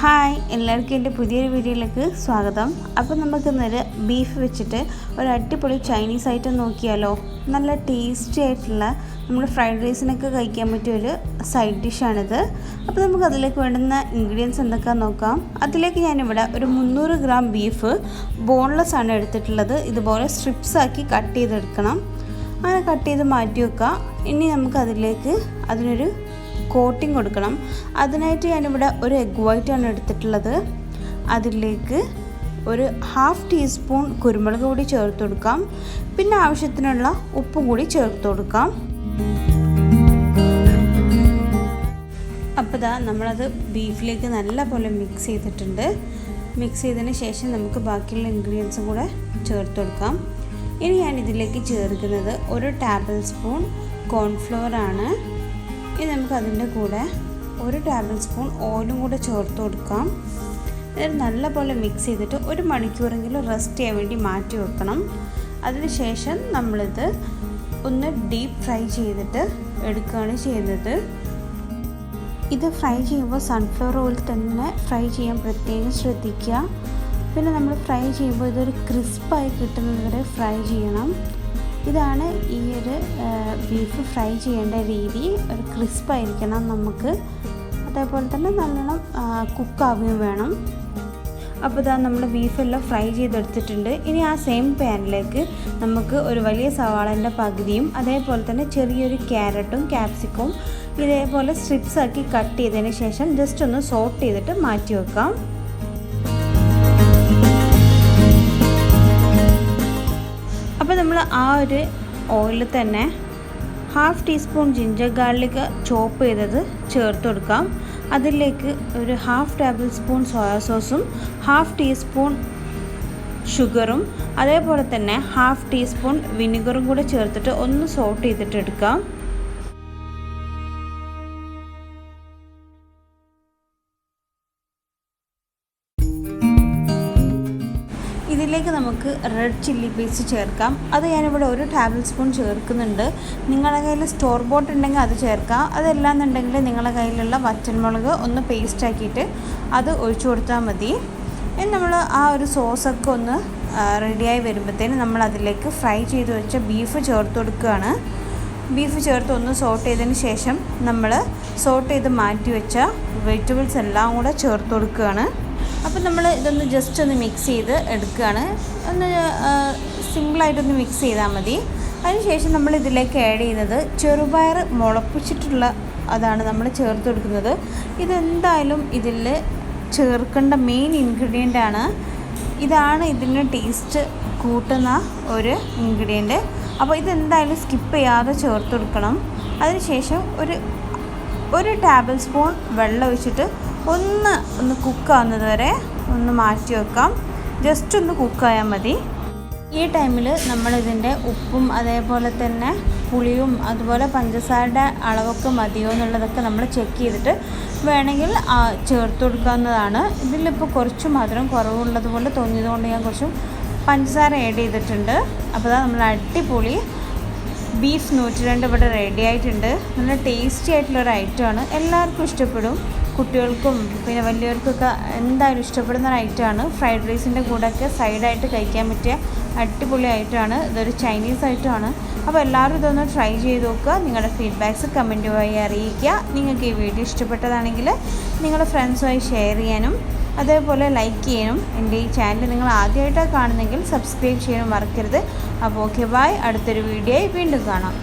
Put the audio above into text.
Hi, എല്ലാവർക്കും എൻ്റെ പുതിയൊരു വീഡിയോയിലേക്ക് സ്വാഗതം. അപ്പോൾ നമുക്കിന്നൊരു ബീഫ് വെച്ചിട്ട് ഒരു അടിപൊളി ചൈനീസ് ഐറ്റം നോക്കിയാലോ. നല്ല ടേസ്റ്റി ആയിട്ടുള്ള നമ്മൾ ഫ്രൈഡ് റൈസിനൊക്കെ കഴിക്കാൻ പറ്റിയൊരു സൈഡ് ഡിഷാണിത്. അപ്പോൾ നമുക്ക് അതിലേക്ക് വേണ്ടുന്ന ഇൻഗ്രീഡിയൻസ് എന്തൊക്കെയാണെന്ന് നോക്കാം. അതിലേക്ക് ഞാനിവിടെ ഒരു 300 ഗ്രാം ബീഫ് ബോൺലെസ് ആണ് എടുത്തിട്ടുള്ളത്. ഇതുപോലെ സ്ട്രിപ്സ് ആക്കി കട്ട് ചെയ്തെടുക്കണം. അങ്ങനെ കട്ട് ചെയ്ത് മാറ്റി വെക്കാം. ഇനി നമുക്ക് അതിനൊരു കോട്ടിങ് കൊടുക്കണം. അതിനായിട്ട് ഞാനിവിടെ ഒരു എഗ് വൈറ്റാണ് എടുത്തിട്ടുള്ളത്. അതിലേക്ക് ഒരു 1/2 ടീസ്പൂൺ കുരുമുളക് കൂടി ചേർത്ത് കൊടുക്കാം. പിന്നെ ആവശ്യത്തിനുള്ള ഉപ്പും കൂടി ചേർത്ത് കൊടുക്കാം. അപ്പോൾ നമ്മളത് ബീഫിലേക്ക് നല്ല പോലെ മിക്സ് ചെയ്തിട്ടുണ്ട്. മിക്സ് ചെയ്തതിന് ശേഷം നമുക്ക് ബാക്കിയുള്ള ഇൻഗ്രീഡിയൻസും കൂടെ ചേർത്ത് കൊടുക്കാം. ഇനി ഞാൻ ഇതിലേക്ക് ചേർക്കുന്നത് 1 ടേബിൾ സ്പൂൺ കോൺഫ്ലവർ ആണ്. ഇനി നമുക്ക് അതിൻ്റെ കൂടെ 1 ടേബിൾ സ്പൂൺ ഓയിലും കൂടെ ചേർത്ത് കൊടുക്കാം. ഇത് നല്ലപോലെ മിക്സ് ചെയ്തിട്ട് 1 മണിക്കൂറെങ്കിലും റെസ്റ്റ് ചെയ്യാൻ വേണ്ടി മാറ്റി വെക്കണം. അതിനുശേഷം നമ്മളിത് ഒന്ന് ഡീപ്പ് ഫ്രൈ ചെയ്തിട്ട് എടുക്കുകയാണ് ചെയ്യുന്നത്. ഇത് ഫ്രൈ ചെയ്യുമ്പോൾ സൺഫ്ലവർ ഓയിൽ തന്നെ ഫ്രൈ ചെയ്യാൻ പ്രത്യേകം ശ്രദ്ധിക്കുക. പിന്നെ നമ്മൾ ഫ്രൈ ചെയ്യുമ്പോൾ ഇതൊരു ക്രിസ്പായി കിട്ടുന്നത് വരെ ഫ്രൈ ചെയ്യണം. ഇതാണ് ഈ ഒരു ബീഫ് ഫ്രൈ ചെയ്യേണ്ട രീതി. ഒരു ക്രിസ്പായിരിക്കണം നമുക്ക്. അതേപോലെ തന്നെ നല്ലോണം കുക്കാവുകയും വേണം. അപ്പോൾ നമ്മൾ ബീഫെല്ലാം ഫ്രൈ ചെയ്തെടുത്തിട്ടുണ്ട്. ഇനി ആ സെയിം പാനിലേക്ക് നമുക്ക് ഒരു വലിയ സവാളൻ്റെ പകുതിയും അതേപോലെ തന്നെ ചെറിയൊരു ക്യാരറ്റും ക്യാപ്സിക്കവും ഇതേപോലെ സ്ട്രിപ്സ് ആക്കി കട്ട് ചെയ്തതിന് ശേഷം ജസ്റ്റ് ഒന്ന് സോട്ട് ചെയ്തിട്ട് മാറ്റി വെക്കാം. അപ്പോൾ നമ്മൾ ആ ഒരു ഓയിലിൽ തന്നെ 1/2 ടീസ്പൂൺ ജിഞ്ചർ ഗാർലിക് ചോപ്പ് ചെയ്തത് ചേർത്ത് കൊടുക്കാം. അതിലേക്ക് ഒരു 1/2 ടേബിൾ സ്പൂൺ സോയാ സോസും 1/2 ടീസ്പൂൺ ഷുഗറും അതേപോലെ തന്നെ 1/2 ടീസ്പൂൺ വിനിഗറും കൂടെ ചേർത്തിട്ട് ഒന്ന് സോട്ട് ചെയ്തിട്ട് എടുക്കാം. ഇതിലേക്ക് നമുക്ക് റെഡ് ചില്ലി പേസ്റ്റ് ചേർക്കാം. അത് ഞാനിവിടെ 1 ടേബിൾ സ്പൂൺ ചേർക്കുന്നുണ്ട്. നിങ്ങളുടെ കയ്യിൽ സ്റ്റോർ ബോട്ട് ഉണ്ടെങ്കിൽ അത് ചേർക്കാം. അതല്ലാന്നുണ്ടെങ്കിൽ നിങ്ങളുടെ കയ്യിലുള്ള വറ്റൽമുളക് ഒന്ന് പേസ്റ്റ് ആക്കിയിട്ട് അത് ഒഴിച്ചു കൊടുത്താൽ മതി. ഇനി നമ്മൾ ആ ഒരു സോസൊക്കെ ഒന്ന് റെഡിയായി വരുമ്പോഴത്തേന് നമ്മൾ അതിലേക്ക് ഫ്രൈ ചെയ്ത് വെച്ച ബീഫ് ചേർത്ത് കൊടുക്കുകയാണ്. ബീഫ് ചേർത്ത് ഒന്ന് സോട്ട് ചെയ്തതിന് ശേഷം നമ്മൾ സോട്ട് ചെയ്ത് മാറ്റി വെച്ച വെജിറ്റബിൾസ് എല്ലാം കൂടെ ചേർത്ത് കൊടുക്കുകയാണ്. അപ്പോൾ നമ്മൾ ഇതൊന്ന് ജസ്റ്റ് ഒന്ന് മിക്സ് ചെയ്ത് എടുക്കുകയാണ്. ഒന്ന് സിമ്പിളായിട്ടൊന്ന് മിക്സ് ചെയ്താൽ മതി. അതിനുശേഷം നമ്മൾ ഇതിലേക്ക് ആഡ് ചെയ്യുന്നത് ചെറുപയർ മുളപ്പിച്ചിട്ടുള്ള അതാണ് നമ്മൾ ചേർത്ത് കൊടുക്കുന്നത്. ഇതെന്തായാലും ഇതിൽ ചേർക്കേണ്ട മെയിൻ ഇൻഗ്രീഡിയൻ്റ് ആണ്. ഇതാണ് ഇതിന് ടേസ്റ്റ് കൂട്ടുന്ന ഒരു ഇൻഗ്രീഡിയൻറ്റ്. അപ്പോൾ ഇതെന്തായാലും സ്കിപ്പ് ചെയ്യാതെ ചേർത്ത് കൊടുക്കണം. അതിനുശേഷം ഒരു ടേബിൾ സ്പൂൺ വെള്ളം ഒഴിച്ചിട്ട് ഒന്ന് കുക്കാവുന്നത് വരെ ഒന്ന് മാറ്റി വെക്കാം. ജസ്റ്റ് ഒന്ന് കുക്കായാൽ മതി. ഈ ടൈമിൽ നമ്മളിതിൻ്റെ ഉപ്പും അതേപോലെ തന്നെ പുളിയും അതുപോലെ പഞ്ചസാരയുടെ അളവൊക്കെ മതിയോ എന്നുള്ളതൊക്കെ നമ്മൾ ചെക്ക് ചെയ്തിട്ട് വേണമെങ്കിൽ ചേർത്ത് കൊടുക്കാവുന്നതാണ്. ഇതിലിപ്പോൾ കുറച്ച് മധുരം കുറവുള്ളതുപോലെ തോന്നിയതുകൊണ്ട് ഞാൻ കുറച്ച് പഞ്ചസാര ആഡ് ചെയ്തിട്ടുണ്ട്. അപ്പോൾ നമ്മൾ അടിപൊളി ബീഫ് 102 ഇവിടെ റെഡി ആയിട്ടുണ്ട്. നല്ല ടേസ്റ്റി ആയിട്ടുള്ളൊരു ഐറ്റമാണ്. എല്ലാവർക്കും ഇഷ്ടപ്പെടും. കുട്ടികൾക്കും പിന്നെ വലിയവർക്കൊക്കെ എന്തായാലും ഇഷ്ടപ്പെടുന്ന ഒരു ഐറ്റമാണ്. ഫ്രൈഡ് റൈസിൻ്റെ കൂടെയൊക്കെ സൈഡായിട്ട് കഴിക്കാൻ പറ്റിയ അടിപൊളി ഐറ്റമാണ്. ഇതൊരു ചൈനീസ് ഐറ്റമാണ്. അപ്പോൾ എല്ലാവരും ഇതൊന്ന് ട്രൈ ചെയ്ത് നോക്കുക. നിങ്ങളുടെ ഫീഡ്ബാക്ക്സ് കമൻറ്റ് വഴി അറിയിക്കുക. നിങ്ങൾക്ക് ഈ വീഡിയോ ഇഷ്ടപ്പെട്ടതാണെങ്കിൽ നിങ്ങളുടെ ഫ്രണ്ട്സുമായി ഷെയർ ചെയ്യാനും അതേപോലെ ലൈക്ക് ചെയ്യാനും. എൻ്റെ ഈ ചാനൽ നിങ്ങൾ ആദ്യമായിട്ടാണ് കാണുന്നതെങ്കിൽ സബ്സ്ക്രൈബ് ചെയ്യാനും മറക്കരുത്. അപ്പോൾ ഓക്കെ, ബൈ. അടുത്തൊരു വീഡിയോയിൽ വീണ്ടും കാണാം.